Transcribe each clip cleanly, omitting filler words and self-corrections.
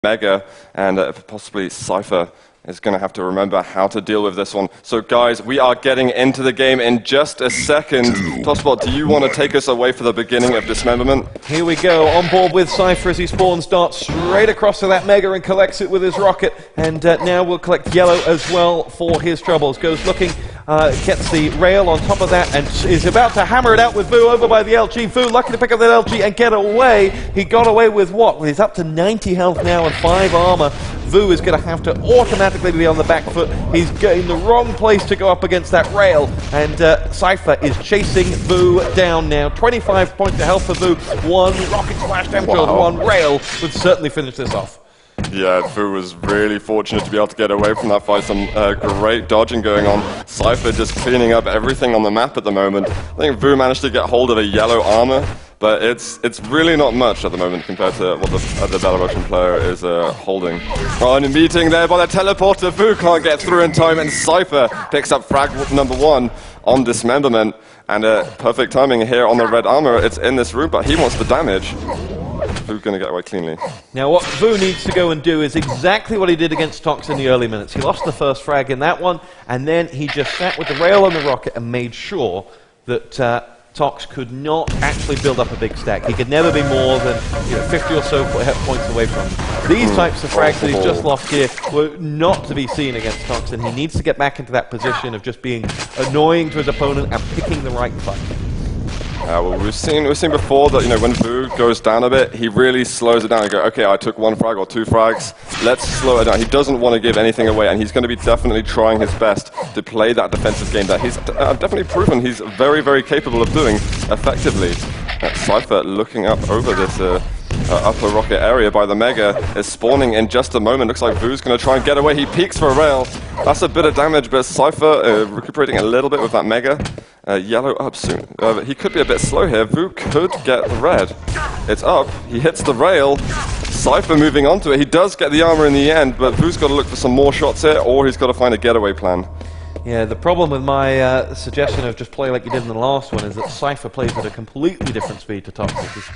Mega, and possibly Cypher is going to have to remember how to deal with this one. So guys, we are getting into the game in just a second. Tosspot, do you want to take us away for the beginning of Dismemberment? Here we go, on board with Cypher as he spawns, darts straight across to that Mega and collects it with his rocket. And now we'll collect Yellow as well for his troubles. Goes looking, gets the rail on top of that and is about to hammer it out with Vo over by the LG. Vo lucky to pick up that LG and get away. He got away with what? Well, he's up to 90 health now and 5 armor. Vo is going to have to automatically be on the back foot. He's in the wrong place to go up against that rail, and Cypher is chasing Vo down now. 25 points of health for Vo. One rocket splash damage on one rail would certainly finish this off. Yeah, Vo was really fortunate to be able to get away from that fight. Some great dodging going on. Cypher just cleaning up everything on the map at the moment. I think Vo managed to get hold of a yellow armor, but it's really not much at the moment compared to what the Belarusian player is holding. On a meeting there by the teleporter, Vo can't get through in time, and Cypher picks up frag number 1 on Dismemberment, and perfect timing here on the red armor. It's in this room, but he wants the damage. Vo's going to get away cleanly. Now what Vo needs to go and do is exactly what he did against Tox in the early minutes. He lost the first frag in that one, and then he just sat with the rail on the rocket and made sure that Tox could not actually build up a big stack. He could never be more than 50 or so points away from him. These types of frags that he's just lost here were not to be seen against Tox, and he needs to get back into that position of just being annoying to his opponent and picking the right fight. Well, we've seen before that when Vo goes down a bit, he really slows it down and go, okay, I took 1 frag or 2 frags, let's slow it down. He doesn't want to give anything away, and he's going to be definitely trying his best to play that defensive game that he's definitely proven he's very, very capable of doing effectively. Cypher looking up over this upper rocket area by the Mega is spawning in just a moment. Looks like Vo's going to try and get away. He peeks for a rail. That's a bit of damage, but Cypher recuperating a little bit with that Mega. Yellow up soon. He could be a bit slow here. Vo could get the red. It's up. He hits the rail. Cypher moving onto it. He does get the armor in the end, but Vo's got to look for some more shots here, or he's got to find a getaway plan. Yeah, the problem with my suggestion of just play like you did in the last one is that Cypher plays at a completely different speed to Tox. He's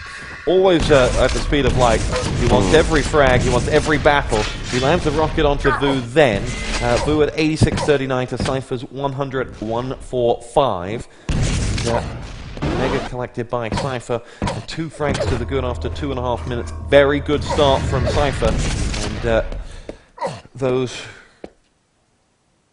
always at the speed of light. He wants every frag, he wants every battle. He lands the rocket onto Vo then. Vo at 86.39 to Cypher's 100.145. Mega collected by Cypher, and 2 frags to the good after 2.5 minutes. Very good start from Cypher, and those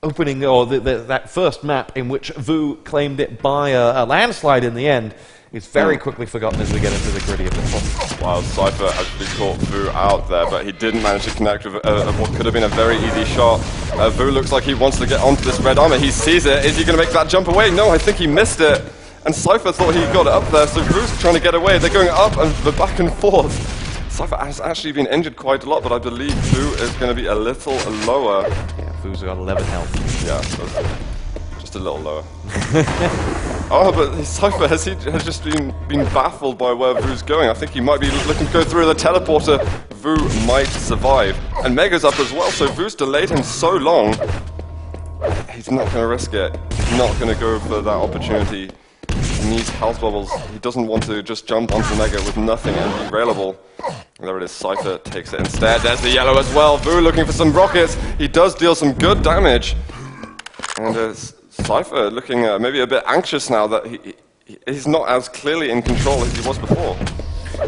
opening, or that first map in which Vo claimed it by a landslide in the end is very quickly forgotten as we get into the gritty of this one. Well, Cypher actually caught Vo out there, but he didn't manage to connect with what could have been a very easy shot. Vo looks like he wants to get onto this red armor. He sees it. Is he going to make that jump away? No, I think he missed it. And Cypher thought he got it up there, so Vo's trying to get away. They're going up and back and forth. Cypher has actually been injured quite a lot, but I believe Vo is going to be a little lower. Yeah, Vo's got 11 health. Yeah, so just a little lower. Oh, but Cypher has just been baffled by where Vo's going. I think he might be looking to go through the teleporter. Vo might survive. And Mega's up as well, so Vo's delayed him so long. He's not going to risk it. He's not going to go for that opportunity. He needs health bubbles. He doesn't want to just jump onto Mega with nothing and be railable. There it is, Cypher takes it instead. There's the yellow as well. Vo looking for some rockets. He does deal some good damage. And Cypher looking maybe a bit anxious now that he's not as clearly in control as he was before.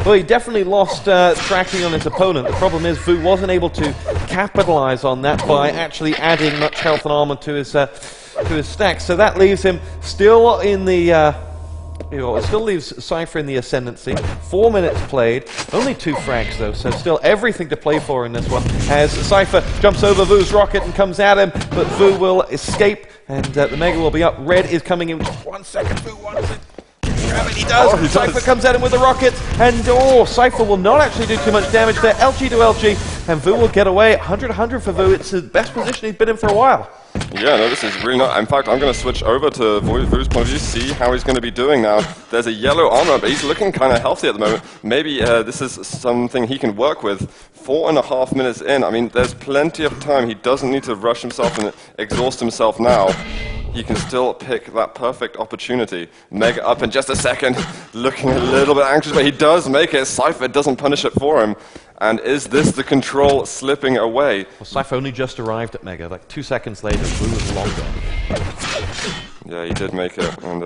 Well, he definitely lost tracking on his opponent. The problem is Vo wasn't able to capitalize on that by actually adding much health and armor to his stack. So that leaves him still in the it still leaves Cypher in the ascendancy. 4 minutes played, only 2 frags though, so still everything to play for in this one. As Cypher jumps over Vo's rocket and comes at him, but Vo will escape, and the Mega will be up. Red is coming in just 1 second. Vo wants it. Grab it, he does. Oh, Cypher comes at him with the rockets, and Cypher will not actually do too much damage there. LG to LG, and Vo will get away. 100-100 for Vo. It's the best position he's been in for a while. Yeah, no, this is really not. In fact, I'm going to switch over to Vo's point of view, see how he's going to be doing now. There's a yellow armor, but he's looking kind of healthy at the moment. Maybe this is something he can work with. 4.5 minutes in. I mean, there's plenty of time. He doesn't need to rush himself and exhaust himself now. he can still pick that perfect opportunity. Mega up in just a second, looking a little bit anxious, but he does make it. Cypher doesn't punish it for him. And is this the control slipping away? Well, Cypher only just arrived at Mega, like 2 seconds later. Vo was long gone. Yeah, he did make it, and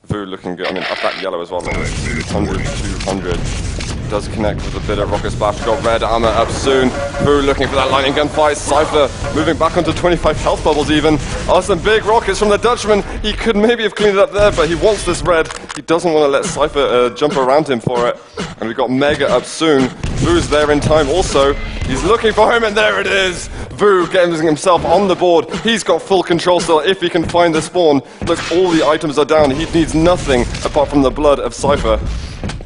Vo looking good. I mean, up that yellow as well, like 200, 200. Does connect with a bit of rocket splash. Got red armor up soon. Vo looking for that lightning gun fight. Cypher moving back onto 25 health bubbles even. Oh, some big rockets from the Dutchman. He could maybe have cleaned it up there, but he wants this red. He doesn't want to let Cypher jump around him for it. And we've got Mega up soon. Vo's there in time also. He's looking for him, and there it is. Vo getting himself on the board. He's got full control still if he can find the spawn. Look, all the items are down. He needs nothing apart from the blood of Cypher.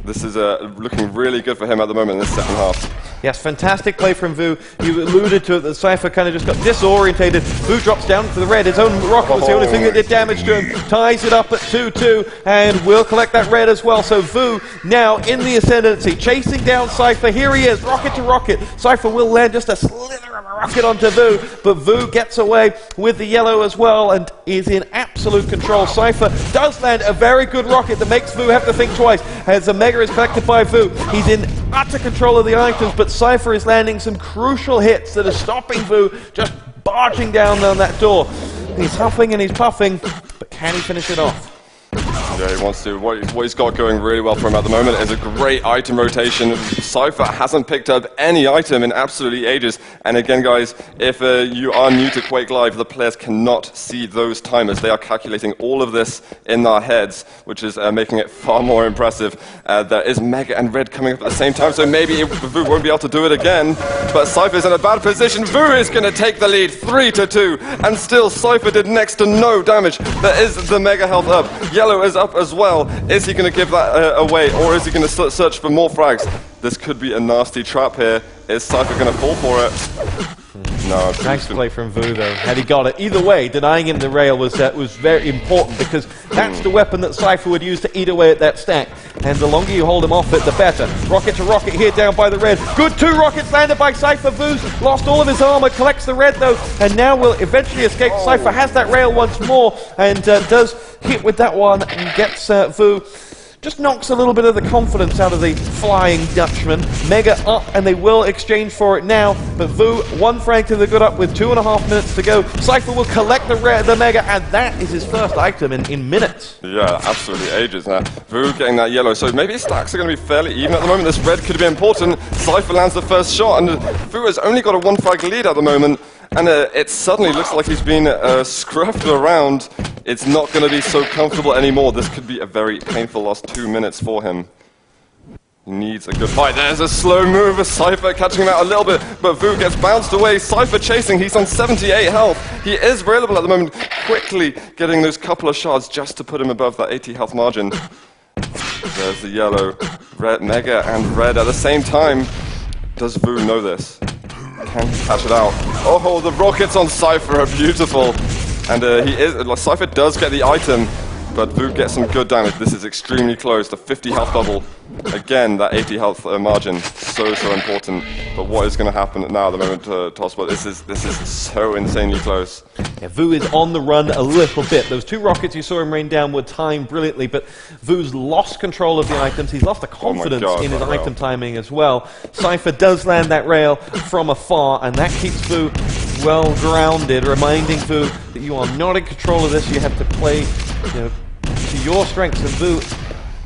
This is looking really good for him at the moment in this second half. Yes, fantastic play from Vo. You alluded to it, that Cypher kind of just got disorientated. Vo drops down for the red. His own rocket was the only thing that did damage to him. Ties it up at 2-2, and will collect that red as well. So Vo now in the ascendancy, chasing down Cypher. Here he is, rocket to rocket. Cypher will land just a slither of a rocket onto Vo, but Vo gets away with the yellow as well and is in absolute control. Cypher does land a very good rocket that makes Vo have to think twice. As the Mega is collected by Vo, he's in utter control of the items, but Cypher is landing some crucial hits that are stopping Vo just barging down on that door. He's huffing and he's puffing, but can he finish it off? Yeah, he wants to. What he's got going really well for him at the moment is a great item rotation. Cypher hasn't picked up any item in absolutely ages. And again, guys, if you are new to Quake Live, the players cannot see those timers. They are calculating all of this in their heads, which is making it far more impressive. There is Mega and Red coming up at the same time, so maybe Vo won't be able to do it again. But Cypher's in a bad position. Vo is going to take the lead, 3-2. And still, Cypher did next to no damage. There is the Mega health up. Yellow is up as well. Is he going to give that away, or is he going to search for more frags? This could be a nasty trap here. Is Cypher going to fall for it? No. Nice play from Vo though. Had he got it, either way, denying him the rail was very important, because that's the weapon that Cypher would use to eat away at that stack. And the longer you hold him off it, the better. Rocket to rocket here down by the red. Good 2 rockets landed by Cypher. Vo's lost all of his armor, collects the red though, and now will eventually escape. Cypher has that rail once more and does hit with that one and gets Vo. Just knocks a little bit of the confidence out of the flying Dutchman. Mega up, and they will exchange for it now. But Vo, 1 frag to the good up with 2.5 minutes to go. Cypher will collect the Mega, and that is his first item in minutes. Yeah, absolutely ages now. Vo getting that yellow, so maybe his stacks are going to be fairly even at the moment. This red could be important. Cypher lands the first shot, and Vo has only got a 1 frag lead at the moment. And it suddenly looks like he's been scruffed around. It's not going to be so comfortable anymore. This could be a very painful last 2 minutes for him. He needs a good fight. There's a slow move of Cypher, catching him out a little bit, but Vo gets bounced away. Cypher chasing. He's on 78 health. He is available at the moment, quickly getting those couple of shards just to put him above that 80 health margin. There's the yellow, red, Mega and red at the same time. Does Vo know this? Can he catch it out? Oh, the rockets on Cypher are beautiful. And Cypher does get the item, but Vo gets some good damage. This is extremely close. The 50 health bubble. Again, that 80 health margin. So important. But what is going to happen now at the moment, Tosbot? This is so insanely close. Yeah, Vo is on the run a little bit. Those 2 rockets you saw him rain down were timed brilliantly, but Vo's lost control of the items. He's lost the confidence in his item timing as well. Cypher does land that rail from afar, and that keeps Vo well grounded, reminding Vo that you are not in control of this. You have to play, to your strengths. And Vo,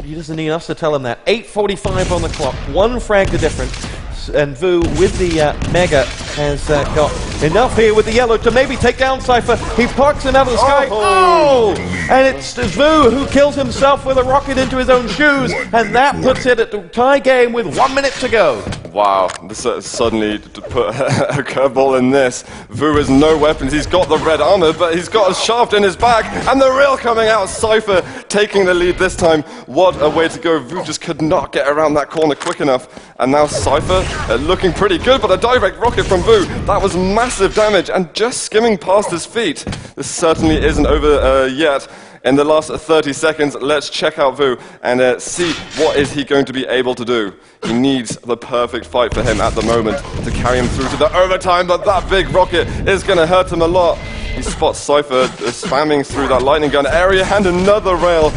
he doesn't need us to tell him that. 8:45 on the clock, 1 frag the difference. And Vo with the Mega has got enough here with the yellow to maybe take down Cypher. He parks him out of the sky. Oh! And it's Vo who kills himself with a rocket into his own shoes, and that puts it at the tie game with 1 minute to go. Wow, this suddenly to put a curveball in this. Vo has no weapons. He's got the red armor, but he's got a shaft in his back, and the rail coming out. Cypher taking the lead this time. What a way to go. Vo just could not get around that corner quick enough. And now Cypher looking pretty good, but a direct rocket from Vo. That was massive damage and just skimming past his feet. This certainly isn't over yet. In the last 30 seconds, let's check out Vo and see what is he going to be able to do. He needs the perfect fight for him at the moment to carry him through to the overtime, but that big rocket is going to hurt him a lot. He spots Cypher spamming through that lightning gun area, and another rail.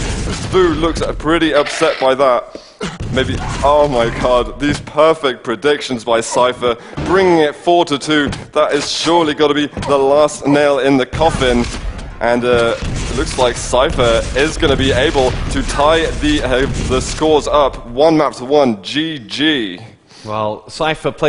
Vo looks pretty upset by that. Maybe, oh my god, these perfect predictions by Cypher, bringing it 4-2. That is surely got to be the last nail in the coffin. And it looks like Cypher is going to be able to tie the scores up 1-1. GG. Well, Cypher played